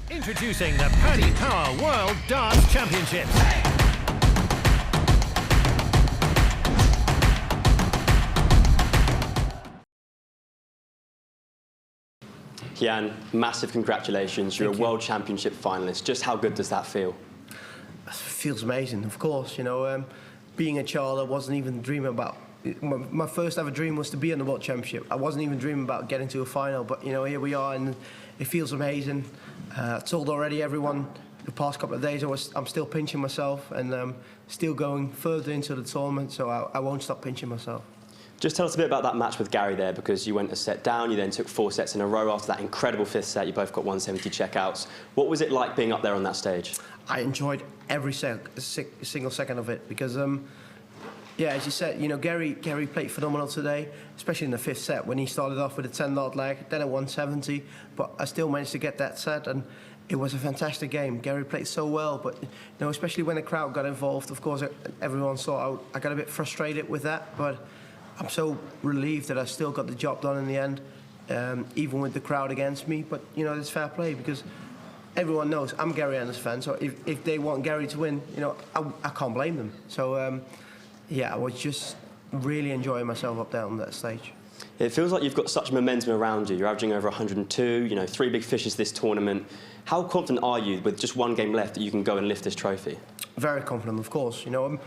Introducing the Paddy Power World Darts Championship. Gian, massive congratulations. You're a World Championship finalist. Just how good does that feel? It feels amazing, of course. You know, being a child, I wasn't even dreaming about... My first ever dream was to be in the World Championship. I wasn't even dreaming about getting to a final, but, you know, here we are, and it feels amazing. I told already everyone the past couple of days I'm still pinching myself and still going further into the tournament, so I won't stop pinching myself. Just tell us a bit about that match with Gary there, because you went a set down, you then took 4 sets in a row after that incredible 5th set. You both got 170 checkouts. What was it like being up there on that stage? I enjoyed every single second of it because, yeah, as you said, you know, Gary played phenomenal today, especially in the 5th set when he started off with a 10-dart leg, then a 170, but I still managed to get that set, and it was a fantastic game. Gary played so well, but, you know, especially when the crowd got involved, of course, everyone saw I got a bit frustrated with that, but I'm so relieved that I still got the job done in the end, even with the crowd against me. But, you know, it's fair play because everyone knows I'm Gary Anderson fan, so if they want Gary to win, you know, I can't blame them. So, yeah, I was just really enjoying myself up there on that stage. It feels like you've got such momentum around you. You're averaging over 102, you know, 3 big fishes this tournament. How confident are you with just 1 game left that you can go and lift this trophy? Very confident, of course. You know,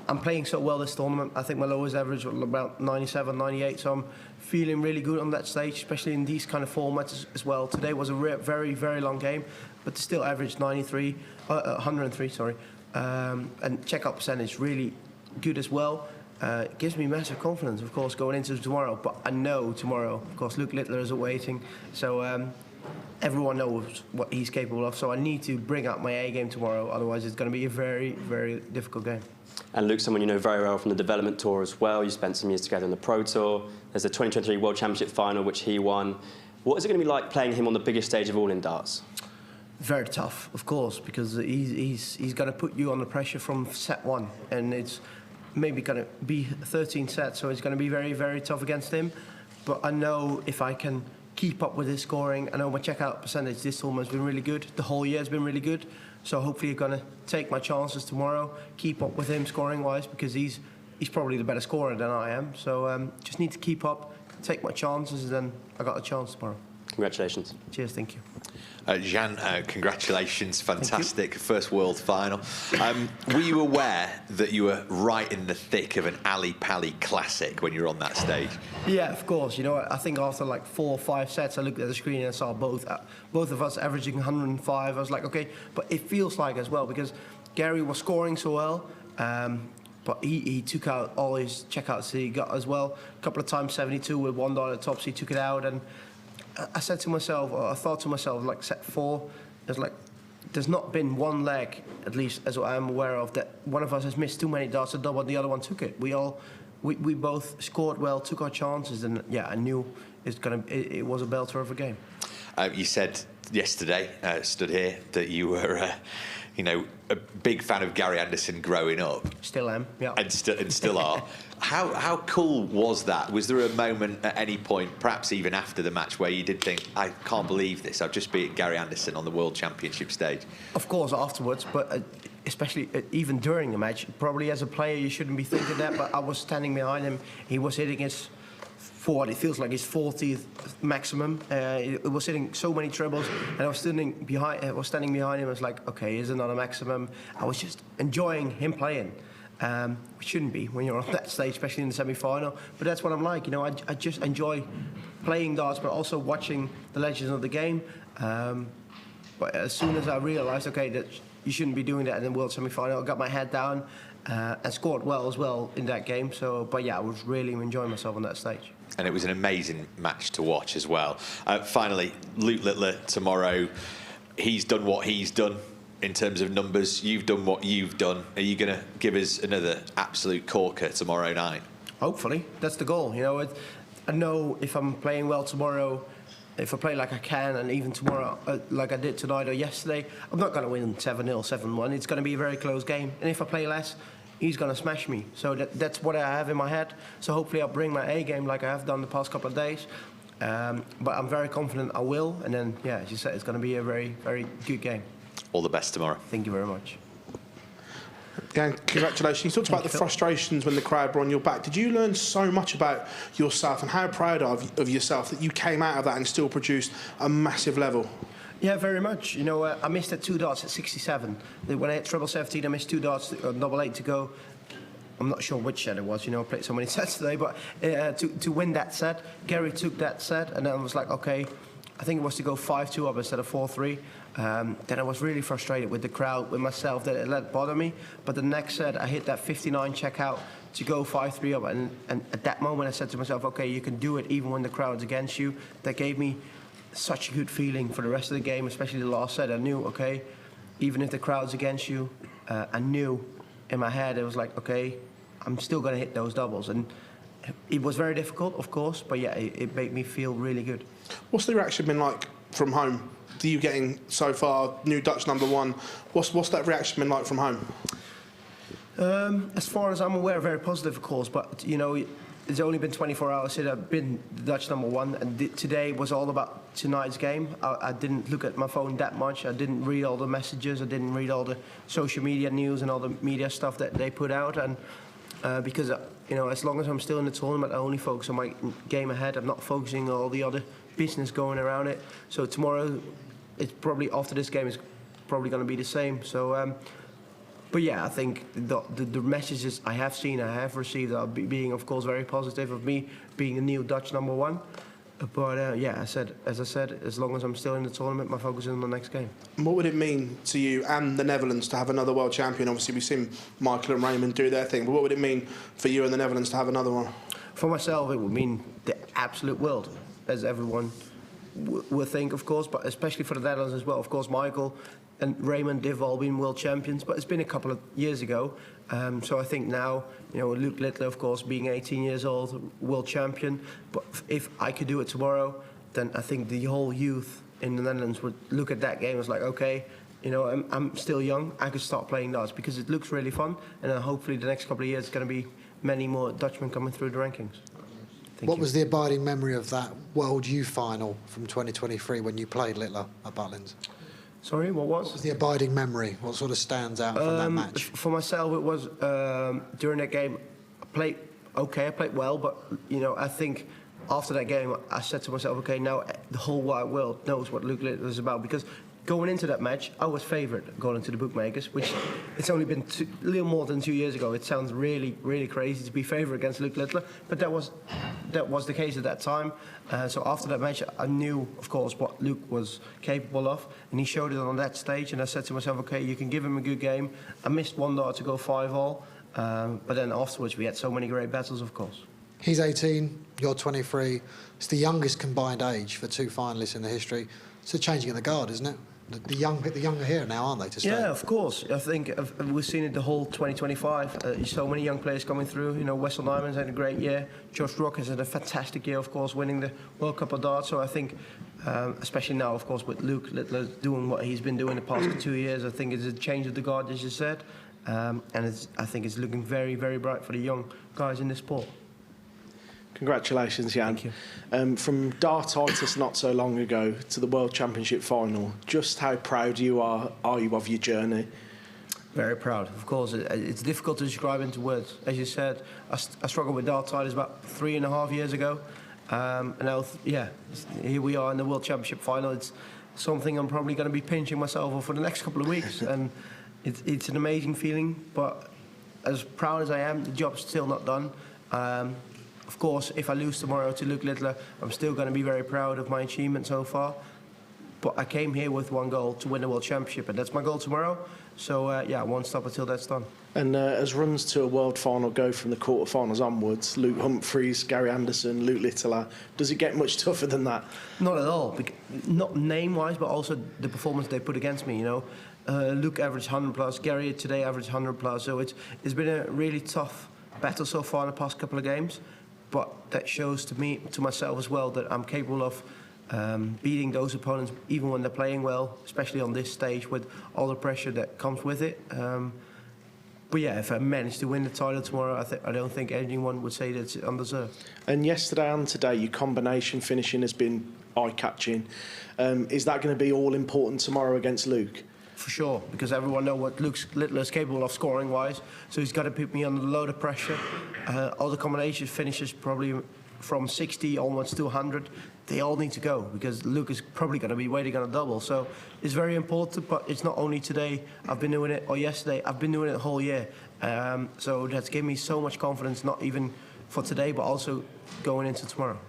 I'm playing so well this tournament. I think my lowest average was about 97, 98, so I'm feeling really good on that stage, especially in these kind of formats as well. Today was a very, very long game, but still averaged 103, sorry. And checkout percentage really good as well. It gives me massive confidence, of course, going into tomorrow. But I know tomorrow, of course, Litler is awaiting, so everyone knows what he's capable of. So I need to bring out my A game tomorrow. Otherwise, it's going to be a very, very difficult game. And Luke's someone you know very well from the development tour as well. You spent some years together on the Pro Tour. There's the 2023 World Championship final, which he won. What is it going to be like playing him on the biggest stage of all in darts? Very tough, of course, because he's going to put you under pressure from set 1, and it's maybe going to be 13 sets, so it's going to be very, very tough against him. But I know if I can keep up with his scoring, I know my checkout percentage this tournament has been really good. The whole year has been really good. So hopefully I'm going to take my chances tomorrow, keep up with him scoring-wise, because he's probably the better scorer than I am. So just need to keep up, take my chances, and then I got a chance tomorrow. Congratulations. Cheers, thank you. Gian, congratulations, fantastic first world final. Were you aware that you were right in the thick of an Ali Pally classic when you were on that stage? Yeah, of course. You know, I think after like 4 or 5 sets, I looked at the screen and I saw both of us averaging 105. I was like, okay, but it feels like as well because Gary was scoring so well. But he took out all his checkouts he got as well. A couple of times 72 with 1 dart at tops, he took it out, and I said to myself, or I thought to myself, like set 4, it's like there's not been one leg, at least as I'm aware of, that one of us has missed too many darts at double and the other one took it. We both scored well, took our chances, and yeah, I knew it was a belter of a game. You said yesterday, stood here, that you were, you know, a big fan of Gary Anderson growing up. Still am, yeah. And still are. How cool was that? Was there a moment at any point, perhaps even after the match, where you did think, I can't believe this, I've just beaten Gary Anderson on the World Championship stage? Of course, afterwards, but especially even during the match, probably as a player you shouldn't be thinking that, but I was standing behind him, he was hitting his... for what it feels like his 40th maximum. It was hitting so many trebles, and I was standing behind him. I was like, okay, here's another maximum. I was just enjoying him playing, which shouldn't be when you're on that stage, especially in the semi-final. But that's what I'm like, you know. I just enjoy playing darts, but also watching the legends of the game. But as soon as I realised, okay, that you shouldn't be doing that in the World semi-final, I got my head down and scored well as well in that game. So, but yeah, I was really enjoying myself on that stage. And it was an amazing match to watch as well. Finally, Luke Litler tomorrow. He's done what he's done in terms of numbers. You've done what you've done. Are you going to give us another absolute corker tomorrow night? Hopefully. That's the goal. You know, I know if I'm playing well tomorrow, if I play like I can, and even tomorrow, like I did tonight or yesterday, I'm not going to win 7-0, 7-1. It's going to be a very close game. And if I play less, he's going to smash me. So that's what I have in my head. So hopefully I'll bring my A game like I have done the past couple of days. But I'm very confident I will. And then, yeah, as you said, it's going to be a very, very good game. All the best tomorrow. Thank you very much. Again, congratulations. You talked about the frustrations when the crowd were on your back. Did you learn so much about yourself, and how proud of yourself that you came out of that and still produced a massive level? Yeah, very much. You know, I missed at 2 darts at 67. When I hit treble 17, I missed 2 darts, double 8 to go. I'm not sure which set it was, you know, I played so many sets today, but to win that set, Gary took that set, and then I was like, okay, I think it was to go 5-2 up instead of 4-3. Then I was really frustrated with the crowd, with myself, that it let bother me. But the next set, I hit that 59 check out to go 5-3 up, and at that moment I said to myself, okay, you can do it even when the crowd's against you. That gave me such a good feeling for the rest of the game, especially the last set. I knew, okay, even if the crowd's against you, I knew in my head, it was like, okay, I'm still going to hit those doubles. And it was very difficult, of course, but yeah, it made me feel really good. What's the reaction been like from home? Do you getting so far new Dutch #1? What's that reaction been like from home? As far as I'm aware, very positive, of course. But you know, it's only been 24 hours since I've been the Dutch #1, and today was all about tonight's game. I didn't look at my phone that much. I didn't read all the messages. I didn't read all the social media news and all the media stuff that they put out. And because you know, as long as I'm still in the tournament, I only focus on my game ahead. I'm not focusing on all the other business going around it. So tomorrow, it's probably after this game is probably going to be the same. So, but yeah, I think the messages I have seen, I have received, are being of course very positive of me being the new Dutch #1. But yeah, as I said, as long as I'm still in the tournament, my focus is on the next game. And what would it mean to you and the Netherlands to have another world champion? Obviously, we've seen Michael and Raymond do their thing, but what would it mean for you and the Netherlands to have another one? For myself, it would mean the absolute world, as everyone will think, of course, but especially for the Netherlands as well. Of course, Michael and Raymond, they've all been world champions, but it's been a couple of years ago. So I think now, you know, Luke Litler, of course, being 18 years old, world champion. But if I could do it tomorrow, then I think the whole youth in the Netherlands would look at that game as like, okay, you know, I'm still young, I could start playing darts, because it looks really fun. And then hopefully the next couple of years, it's going to be many more Dutchmen coming through the rankings. What was the abiding memory of that World U final from 2023 when you played Litler at Butlins? Sorry, what was? What was the abiding memory? What sort of stands out from that match? For myself, it was during that game, I played okay, I played well, but you know, I think after that game, I said to myself, okay, now the whole wide world knows what Luke Littler is about, because going into that match, I was favourite going into the bookmakers, which it's only been a little more than 2 years ago. It sounds really, really crazy to be favourite against Luke Littler, but that was the case at that time. So after that match, I knew, of course, what Luke was capable of, and he showed it on that stage. And I said to myself, okay, you can give him a good game. I missed 1 dart to go 5-all, but then afterwards we had so many great battles, of course. He's 18, you're 23. It's the youngest combined age for 2 finalists in the history. It's a changing of the guard, isn't it? The younger here now, aren't they, to stay? Yeah, of course. I think we've seen it the whole 2025. So many young players coming through. You know, Wessel Nyman's had a great year. Josh Rock has had a fantastic year, of course, winning the World Cup of Darts. So I think, especially now, of course, with Luke Littler doing what he's been doing the past 2 years, I think it's a change of the guard, as you said. And I think it's looking very, very bright for the young guys in this sport. Congratulations, Jan. Thank you. From dartitis not so long ago to the World Championship final, just how proud you are you of your journey? Very proud. Of course, it's difficult to describe into words. As you said, I struggled with dartitis about 3.5 years ago. And now, yeah, here we are in the World Championship final. It's something I'm probably going to be pinching myself on for the next couple of weeks. And it's an amazing feeling, but as proud as I am, the job's still not done. Of course, if I lose tomorrow to Luke Littler, I'm still going to be very proud of my achievement so far. But I came here with one goal, to win the World Championship, and that's my goal tomorrow. So, yeah, I won't stop until that's done. And as runs to a world final go from the quarterfinals onwards, Luke Humphries, Gary Anderson, Luke Littler, does it get much tougher than that? Not at all. Not name-wise, but also the performance they put against me, you know. Luke averaged 100+, Gary today averaged 100+. So it's been a really tough battle so far in the past couple of games. But that shows to myself as well, that I'm capable of beating those opponents even when they're playing well, especially on this stage with all the pressure that comes with it. But yeah, if I manage to win the title tomorrow, I don't think anyone would say that's undeserved. And yesterday and today, your combination finishing has been eye-catching. Is that going to be all important tomorrow against Luke? For sure, because everyone knows what Litler is capable of scoring-wise, so he's got to put me under a load of pressure. All the combination finishes probably from 60 almost to 100, they all need to go, because Luke is probably going to be waiting on a double. So it's very important, but it's not only today I've been doing it, or yesterday, I've been doing it the whole year. So that's given me so much confidence, not even for today, but also going into tomorrow.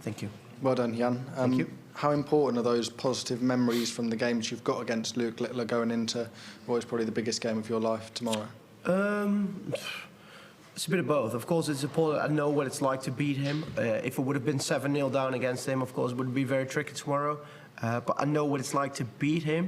Thank you. Well done, Jan. Thank you. How important are those positive memories from the games you've got against Luke Littler going into what is probably the biggest game of your life tomorrow? It's a bit of both. Of course, it's important. I know what it's like to beat him. If it would have been 7-0 down against him, of course, it would be very tricky tomorrow. But I know what it's like to beat him.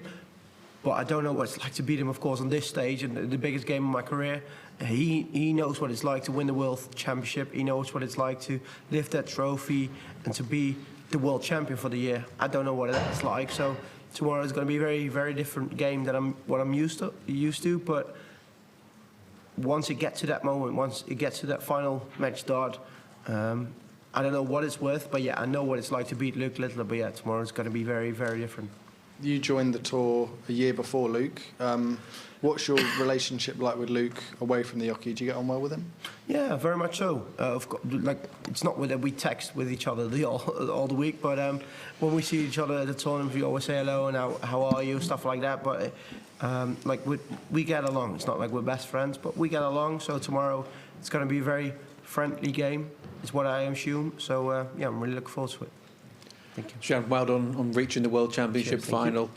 But I don't know what it's like to beat him, of course, on this stage, and the biggest game of my career. He knows what it's like to win the World Championship. He knows what it's like to lift that trophy and to be the world champion for the year. I don't know what that's like. So tomorrow is going to be a very, very different game than what I'm used to. But once it gets to that moment, once it gets to that final match start, I don't know what it's worth, but yeah, I know what it's like to beat Luke Littler. But yeah, tomorrow is going to be very, very different. You joined the tour a year before Luke. What's your relationship like with Luke away from the hockey? Do you get on well with him? Yeah, very much so. Of course, like, it's not that we text with each other all the week, but when we see each other at the tournament, we always say hello and how are you, stuff like that. But like we get along. It's not like we're best friends, but we get along. So tomorrow it's going to be a very friendly game, is what I assume. So yeah, I'm really looking forward to it. Thank you. Gian, well done on reaching the World Championship final.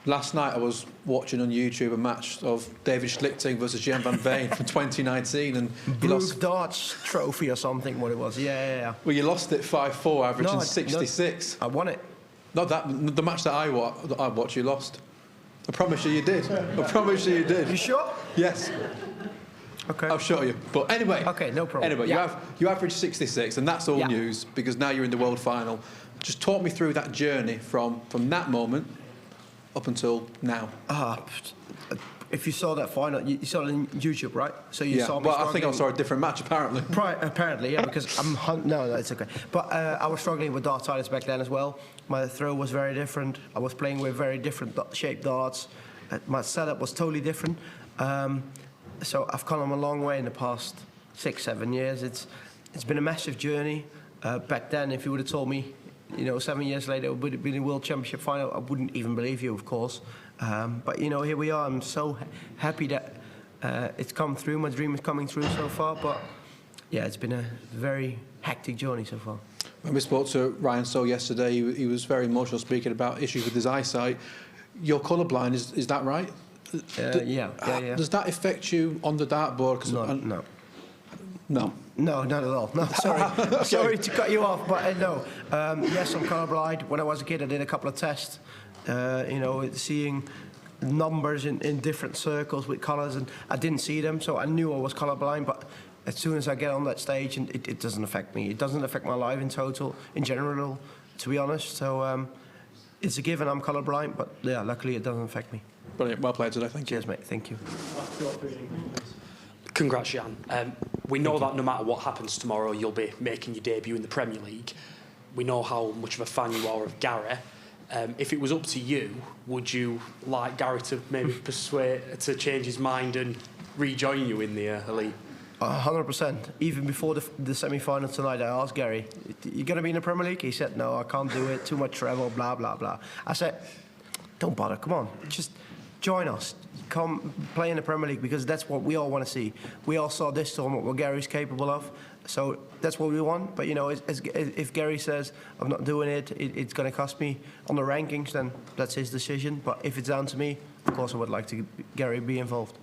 Last night I was watching on YouTube a match of David Schlichting versus Gian Van Veen from 2019, and you lost Darts trophy or something. What it was? Yeah. Well, you lost it 5-4, averaging 66. I won it. Not that the match that I watched, you lost. I promise you did. I promise you did. You sure? Yes. Okay. I'll show you. But anyway. Okay, no problem. Anyway, you averaged 66, and that's all news because now you're in the world final. Just talk me through that journey from that moment up until now. If you saw that final, you saw it on YouTube, right? So you saw me. Well, I think I saw a different match apparently. Apparently, yeah, because no, it's okay. But I was struggling with darts back then as well. My throw was very different. I was playing with very different shaped darts. My setup was totally different. So I've come a long way in the past 6-7 years. It's been a massive journey. Back then, if you would have told me, 7 years later, it would have been a World Championship final, I wouldn't even believe you, of course. But, here we are. I'm so happy that it's come through. My dream is coming through so far. But, yeah, it's been a very hectic journey so far. When we spoke to Ryan So yesterday, he was very emotional speaking about issues with his eyesight. You're colourblind, is that right? Yeah. Does that affect you on the dartboard? No. No, not at all. No, sorry. Okay. Sorry to cut you off, but no. Yes, I'm colourblind. When I was a kid, I did a couple of tests, seeing numbers in different circles with colours, and I didn't see them, so I knew I was colourblind, but as soon as I get on that stage, and it doesn't affect me. It doesn't affect my life in general, to be honest. So it's a given I'm colourblind, but yeah, luckily it doesn't affect me. Brilliant. Well played today. Thank you. Cheers, mate. Thank you. Congrats, Jan. We know that no matter what happens tomorrow, you'll be making your debut in the Premier League. We know how much of a fan you are of Gary. If it was up to you, would you like Gary to maybe persuade to change his mind and rejoin you in the elite? 100%. Even before the semi-final tonight, I asked Gary, "You going to be in the Premier League?" He said, "No, I can't do it. Too much travel, blah, blah, blah." I said, "Don't bother. Come on. Just join us. Come play in the Premier League, because that's what we all want to see. We all saw this tournament what Gary's capable of, so that's what we want. But if Gary says I'm not doing it, it's going to cost me on the rankings, then that's his decision. But if it's down to me, of course I would like to Gary be involved."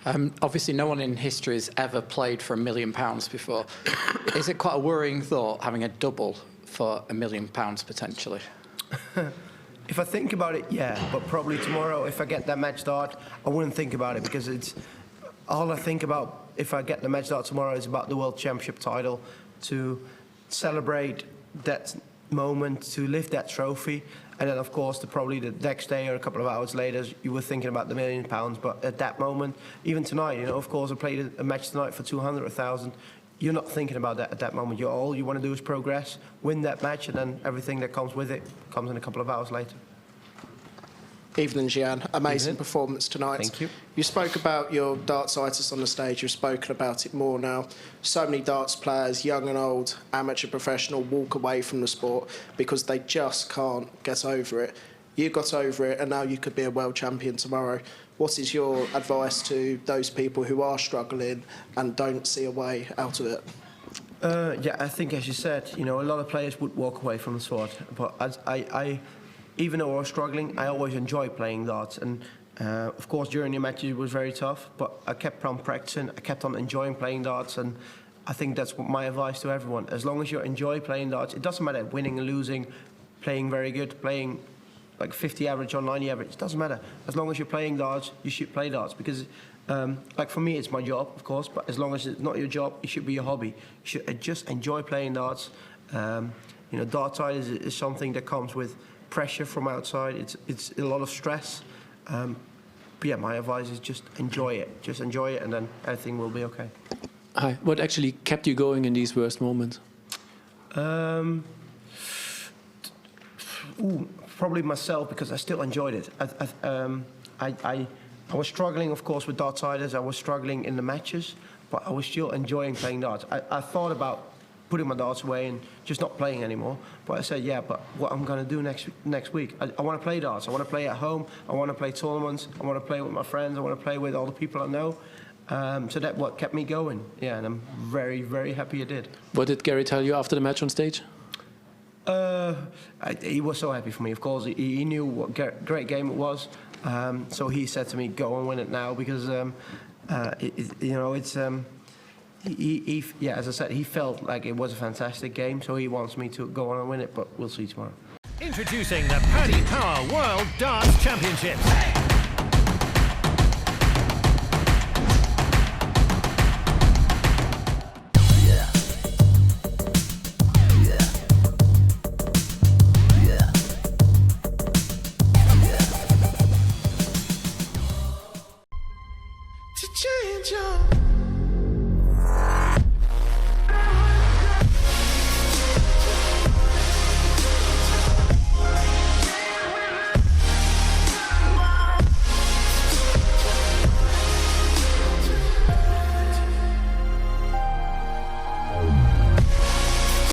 Obviously, no one in history has ever played for £1 million before. Is it quite a worrying thought having a double for £1 million potentially? If I think about it, yeah, but probably tomorrow, if I get that match start, I wouldn't think about it, because it's all I think about. If I get the match start tomorrow, is about the World Championship title, to celebrate that moment, to lift that trophy. And then, of course, probably the next day or a couple of hours later, you were thinking about the £1 million. But at that moment, even tonight, you know, of course, I played a match tonight for 200 or 1,000. You're not thinking about that at that moment. All you want to do is progress, win that match, and then everything that comes with it comes in a couple of hours later. Evening, Gian. Amazing Evening. Performance tonight. Thank you. You spoke about your dartsitis on the stage. You've spoken about it more now. So many darts players, young and old, amateur, professional, walk away from the sport because they just can't get over it. You got over it, and now you could be a world champion tomorrow. What is your advice to those people who are struggling and don't see a way out of it? Yeah, I think, as you said, you know, a lot of players would walk away from the sport. But even though I was struggling, I always enjoyed playing darts. And of course, during the matches, it was very tough. But I kept on practicing. I kept on enjoying playing darts. And I think that's my advice to everyone. As long as you enjoy playing darts, it doesn't matter winning and losing, playing very good, playing like 50 average or 90 average. It doesn't matter. As long as you're playing darts, you should play darts. Because, like for me, it's my job, of course. But as long as it's not your job, it should be your hobby. You should just enjoy playing darts. You know, dartsitis is something that comes with pressure from outside. It's a lot of stress. But yeah, my advice is just enjoy it. Just enjoy it, and then everything will be okay. Hi. What actually kept you going in these worst moments? Probably myself, because I still enjoyed it. I was struggling, of course, with dartsitis. I was struggling in the matches, but I was still enjoying playing darts. I thought about putting my darts away and just not playing anymore. But I said, yeah, but what I'm going to do next week? I want to play darts. I want to play at home. I want to play tournaments. I want to play with my friends. I want to play with all the people I know. So that's what kept me going. Yeah, and I'm very, very happy I did. What did Gary tell you after the match on stage? He was so happy for me. Of course, he knew what great game it was. So he said to me, "Go and win it now," because you know, it's yeah, as I said, he felt like it was a fantastic game. So he wants me to go on and win it, but we'll see tomorrow. Introducing the Paddy Power World Darts Championship. To change your